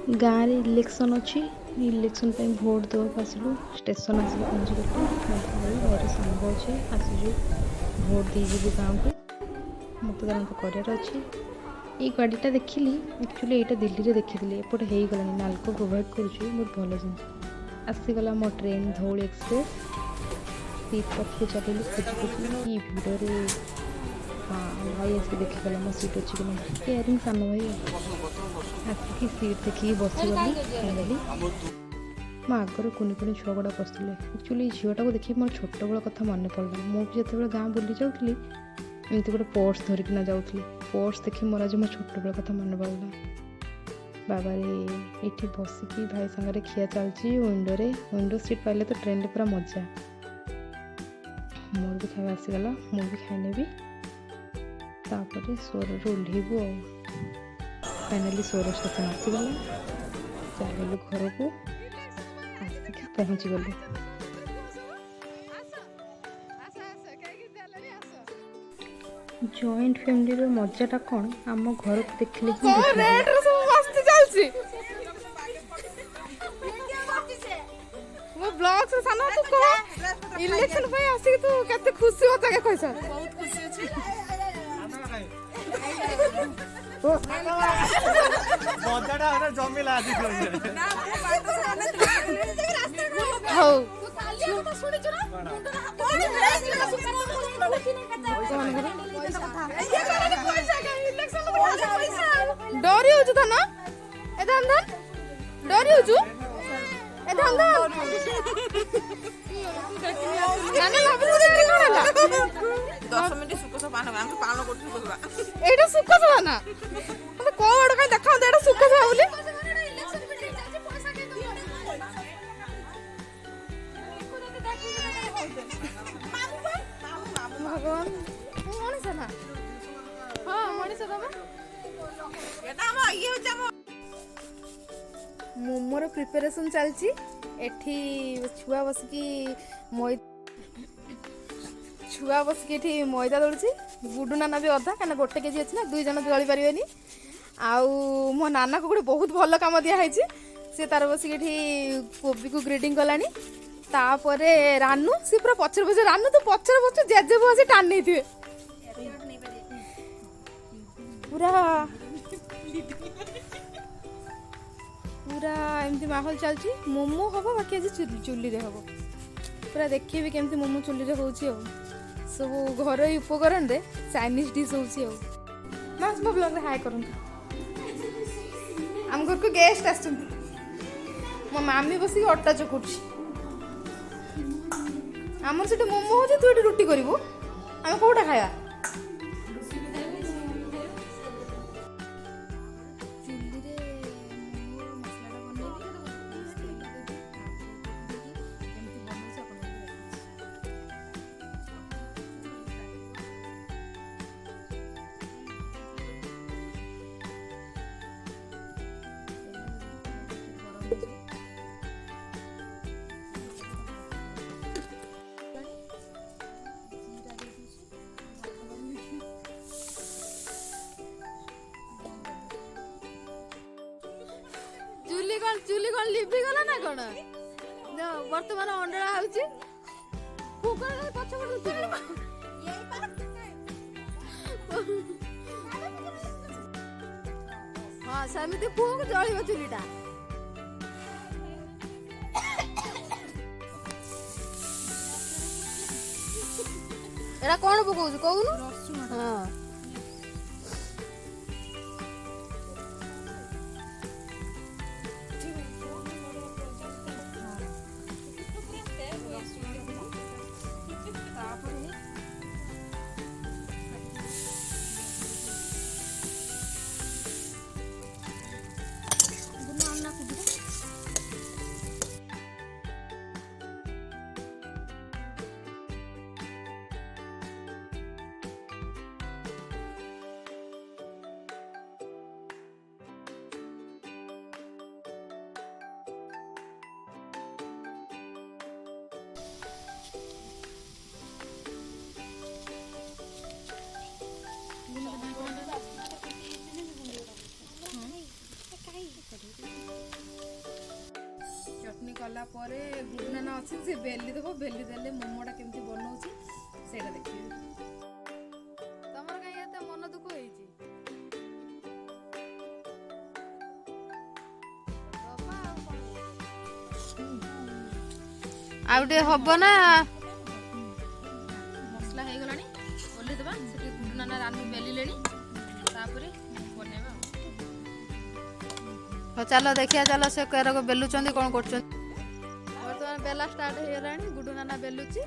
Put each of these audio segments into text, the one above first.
गाँव में इलेक्शन अच्छी इलेक्शन पे भोट देवाक आसलु स्टेशन आसिक पहुँचीगलु मो भाई भाई सांग अच्छे आसीजु भोट देजी गाँव को मतदान तो करार अच्छी ये गाड़ीटा देखिली एक्चुअली यहाँ दिल्ली में देखी एपटे हो गला नाल्को प्रोवाइड कर बहुत भल जिन आसीगला मो ट्रेन धौल एक्सप्रेस सीट पक्षे चलिए खोजी खोजी कि भिड़े हाँ भाई आसिक देखीगला मो सीट अच्छी कि ना केयरिंग सान भाई आसिक सीट देखिए बसीगली फाइनाली मो आगर कुनि कुनि छुआ गुड़ा बसते एक्चुअली झीटा को देखिए मोर छोट बेल कथा मन पड़ा मुझे जो गाँव बुली जाऊँगी एमती गोटे पर्स धरिकिना जाऊँगी पर्स देखी मोर आज मो छोट बेल कथा मन पड़ा बाबा ये बसिकी भाई सांगे खिया चलती विंडो सीट पाइले तो ट्रेन पूरा मजा मोर भी खावा आसीगला मु भी खाई तापर सोर ओह्लू फाइनाली सोर स्टेशन आसीगला चलू घर को आसिक पहुँची गलु जॉइंट फैमिली रो मजाटा कौन आम घर को देखले ब्लॉग से साना तू को इलेक्शन पे आसी तू केते खुशी होता के कहछ बहुत खुशी अछि बजाडा हरे जमिला आदि ना मो बात से रास्ता हो तू काली तो सुनि छु ना कोन डरी हो था ना ए धान धान डरी हो ए धान धान नाना भाभी तो कोन हला 10 मिनिट सुकस पान हम पालन करछु सुकस एटा सुकस ना मतलब कोड का देखा एटा सुकस बोली भगवान मनीष ना हां मनीष तमा एटा हम ये जम मोमोर प्रिपरेशन चलची एठी छुआ बसकी छुआ बसकी एठी मैदा दौड़ची गुडू नाना भी अधा कहना गोटे केजी अच्छी ना 2 जन जली पारे आउ मो नाना को गोटे बहुत भल कम दिखाई सी तार बसिक एठी कोबी को ग्रेडिंग कलानी तापरे रानू सी पूरा पछर पछर रानू तो पछर पछर जेजे बसी टान नहीं थे पूरा पूरा एमती माहौल चलची मोमो हम बाकी आज चुली रे हम पूरा देखिए भी केमती मोमो चुली रे होची सब घर उपकरण रे चाइनीज डिश होची मास मो ब्लॉग रे हाय करन हम घर को गेस्ट आछन मो मामी बसी अट्टा चकुची हमर सेटे मोमो होची तू एटी रोटी करिवो हम कोटा खाया चुली कौन लिभि गला ना कौन वर्तमान अंडा होची कुकर पछ हाँ सेमती फूक जलिब चुलीटा एटा कौन पकाउछु कहूनु हाँ ଚଟନି କଲା ପରେ ଗୁଡୁ ନାନା ଅଛି ସେ ବେଲି ଦେବ, ବେଲି ଦେଲେ ମୋମୋଟା କେମିତି ବନଉଛି ସେଇଟା ଦେଖିବି। ତମର କାହିଁ ଏତେ ମନ ଦୁଃଖ ହେଇଛି? ଆଉ ଟିକେ ହବ ନା ମସଲା ହେଇଗଲାଣି, ଓହ୍ଲେଇଦେବା। ସେଠି ଗୁଡୁ ନାନା ରାନୁ ବେଲିଲେଣି, ତାପରେ ବନେଇବା। ହଉ ଚାଲ ଦେଖିବା, ଚାଲ ସେ କେରକ ବେଲୁଛନ୍ତି କ'ଣ କରୁଛନ୍ତି। ବର୍ତ୍ତମାନ ବେଲା ଷ୍ଟାର୍ଟ ହେଇଗଲାଣି, ଗୁଡୁ ନାନା ବେଲୁଛି,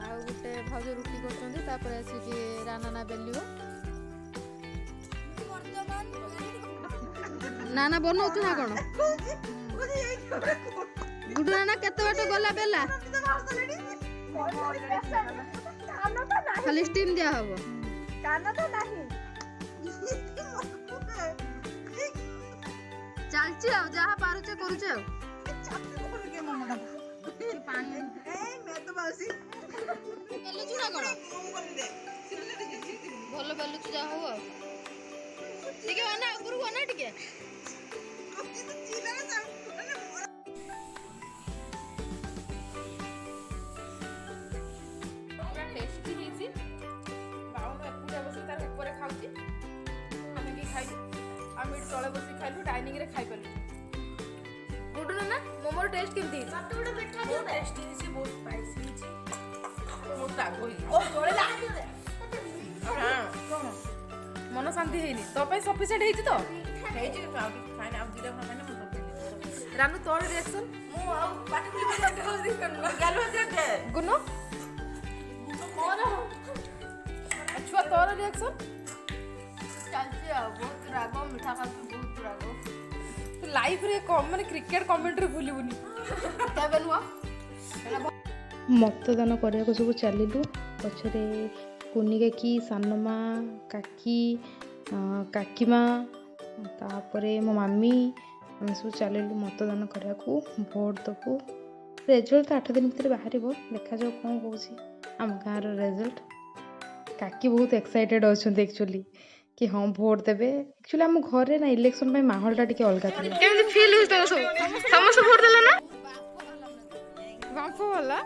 ଆଉ ଗୋଟେ ଭାଉଜ ରୁଟି କରୁଛନ୍ତି, ତାପରେ ଆସିକି ରାନାନା ବେଲିବ। ନାନା ବନଉଛୁ ନା କ'ଣ? ଗୁଡୁ ନାନା କେତେ ବାଟ ଗଲା ବେଲା? ଖାଲି ଷ୍ଟିମ୍ ଦିଆ ହବ। ଚାଲିଛି ଆଉ ଯାହା ପାରୁଛେ କରୁଛେ ଆଉ। ବେଲୁଛୁ ନା କ'ଣ? ଭଲ ବେଲୁଛୁ ଯାହା ହଉ ଆଉ। ଟିକେ ଅନା ଉପରକୁ, ଅନା ଟିକେ। ପୁରା ଟେଷ୍ଟି ହେଇଛି। ବାଉନ ଏକୁଟିଆ ବସି ତାର ଉପରେ ଖାଉଛି, ଆମେ କି ଖାଇଲୁ, ଆମେ ଏଠି ତଳେ ବସି ଖାଇଲୁ, ଡାଇନିଂରେ ଖାଇପାରିଲୁ। ଗୁଡୁ ନାନା ମୋମୋର ଟେଷ୍ଟ କେମିତି ହେଇଛି? ବହୁତ ଟେଷ୍ଟି ହେଇଛି, ବହୁତ ସ୍ପାଇସି ହେଇଛି, ବହୁତ ରାଗ ହେଇଛି। କ'ଣ ମନ ଶାନ୍ତି ହେଇନି? ତୋ ପାଇଁ ସଫିସିଏଣ୍ଟ ହେଇଛି ତ? ହେଇଛି କିନ୍ତୁ ଆଉ କିଛି ଖାଇନି, ଆଉ ଦିଟା ଖଣ୍ଡ ଖାଇଲେ ମୁଁ କରିଦେଲି। ରାନୁ ତୋର ରିଆକ୍ସନ୍? ମୁଁ ଆଉ ପାଟି ଖୋଲି ଗାଲୁ ଅଛି ଗୁନ ଛୁଆ ତୋର ରିଆକ୍ସନ୍? ଚାଲିଛି ଆଉ, ବହୁତ ରାଗ, ମିଠା ଖାଉଛି, ବହୁତ ରାଗ। ତୁ ଲାଇଫ୍ରେ ମାନେ କ୍ରିକେଟ କମେଣ୍ଟ୍ରି ଭୁଲିବୁନି କେବେ ନୁହଁ। ମତଦାନ କରିବାକୁ ସବୁ ଚାଲିଲୁ। ପଛରେ କୁନି କାକି, ସାନମା, କାକି, କାକିମା, ତାପରେ ମୋ ମାମି, ଆମେ ସବୁ ଚାଲିଲୁ ମତଦାନ କରିବାକୁ, ଭୋଟ ଦେବୁ। ରେଜଲ୍ଟ ତ 8 ଦିନ ଭିତରେ ବାହାରିବ, ଦେଖାଯାଉ କ'ଣ ହେଉଛି ଆମ ଗାଁର ରେଜଲ୍ଟ। କାକି ବହୁତ ଏକ୍ସାଇଟେଡ୍ ଅଛନ୍ତି ଆକ୍ଚୁଆଲି କି ହଁ ଭୋଟ ଦେବେ। ଆକ୍ଚୁଆଲି ଆମ ଘରେ ନା ଇଲେକ୍ସନ୍ ପାଇଁ ମାହୋଲଟା ଟିକେ ଅଲଗା ଥିଲା। କେମିତି ଫିଲ୍ ହେଉଛି ତମ ସବୁ? ସମସ୍ତେ ଭୋଟ ଦେଲେ ନା? ବାମ୍ଫ ବାଲା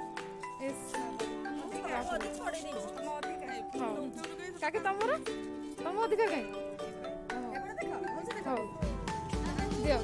କାକି ତମର? ତମ ଅଧିକା କାହିଁ? ହଉ ଦିଅ।